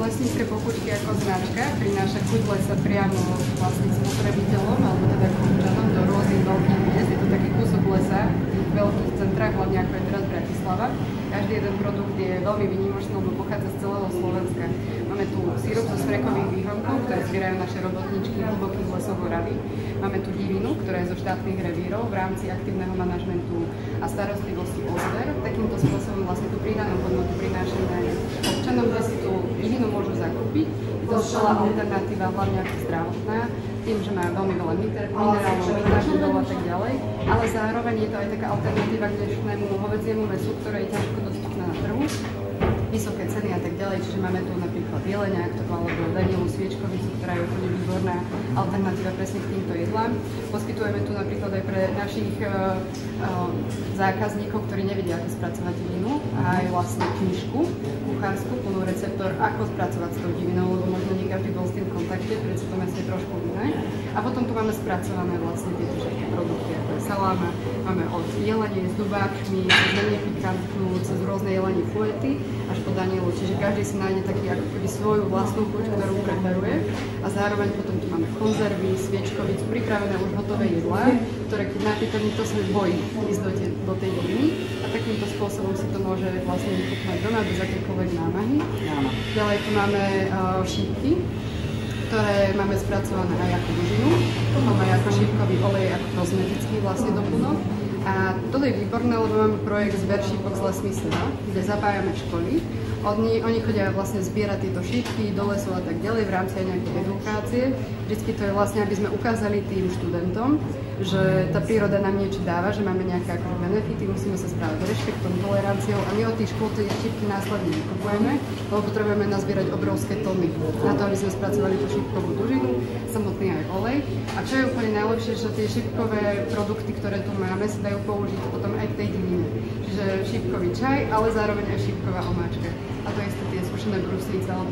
Lesnícke popučky ako značka prináša chuť lesa priamo vlastne spotrebiteľom alebo teda občanom do rôznych veľkých miest. Je to taký kúsok lesa v veľkých centrách, hlavne ako je teraz Bratislava. Každý jeden produkt je veľmi výnimočný, lebo pochádza z celého Slovenska. Máme tu syrup zo smrekových výhonkov, ktoré zbierajú naše robotničky v hlbokých lesoch Oravy. Máme tu divinu, ktorá je zo štátnych revírov v rámci aktívneho manažmentu a starostlivosti o zver. Takýmto spôsobom vlastne tú pridanú hodnotu prinášame občanom, kde si tú divinu môžu zakúpiť. To je celá alternatíva, hlavne ako zdravotná, tým, že má veľmi veľa minerálov, vitamínov a tak ďalej, ale zároveň je to aj taká alternatíva k dnešnému hovädziemu mäsu, ktoré je ťažko dostupné na trhu, vysoké ceny a tak ďalej, čiže máme tu napríklad jeleniak alebo Danielu sviečkovicu, ktorá je úplne výborná alternatíva presne k týmto jedlám. Poskytujeme tu napríklad aj pre našich zákazníkov, ktorí nevedia, ako spracovať divinu, aj vlastne knižku kuchárskú, plnú receptor, ako spracovať s tou divinou, lebo možno nie každý bol s tým v kontakte, preto to mesto je trošku iné. A potom tu máme spracované vlastne tieto všetky produkty, ako je saláma, máme od jelenie s dubáčmi, cez menej pikantnú, cez rôzne jelenie fuety, až po Danielu, čiže každý si nájde taký ako keby svoju vlastnú chuť, ktorú preferuje. A zároveň potom tu máme konzervy, sviečkovicu, pripravené už hotové jedlá, ktoré keď napríklad nikto sa bojí ísť do tej diviny a takýmto spôsobom si to môže vlastne vychutnať doma bez akékoľvek námahy. Ďalej tu máme šípky, ktoré máme spracované aj ako divinu, potom aj ako šípkový olej, ako kozmetický vlastne doplnok. A toto je výborné, lebo máme projekt Zber šípok z lesmi seba, kde zapájame školy. Oni chodia vlastne zbierať tieto šípky do lesu a tak ďalej v rámci aj nejakej edukácie. Vždycky to je vlastne, aby sme ukázali tým študentom, že tá príroda nám niečo dáva, že máme nejaké akože benefity, musíme sa správať rešpektom, toleranciou a my od tých škôl tie šípky následne nekupujeme, lebo potrebujeme nazbierať obrovské tony na to, aby sme spracovali tú šípkovú dužinu, samotný aj olej. A čo je úplne najlepšie, že tie šípkové produkty, ktoré tu máme, sa dajú použiť potom aj v tej divine. Čiže šípkový čaj, ale zároveň aj šípková omáčka. A to isté tie sušené brusnice alebo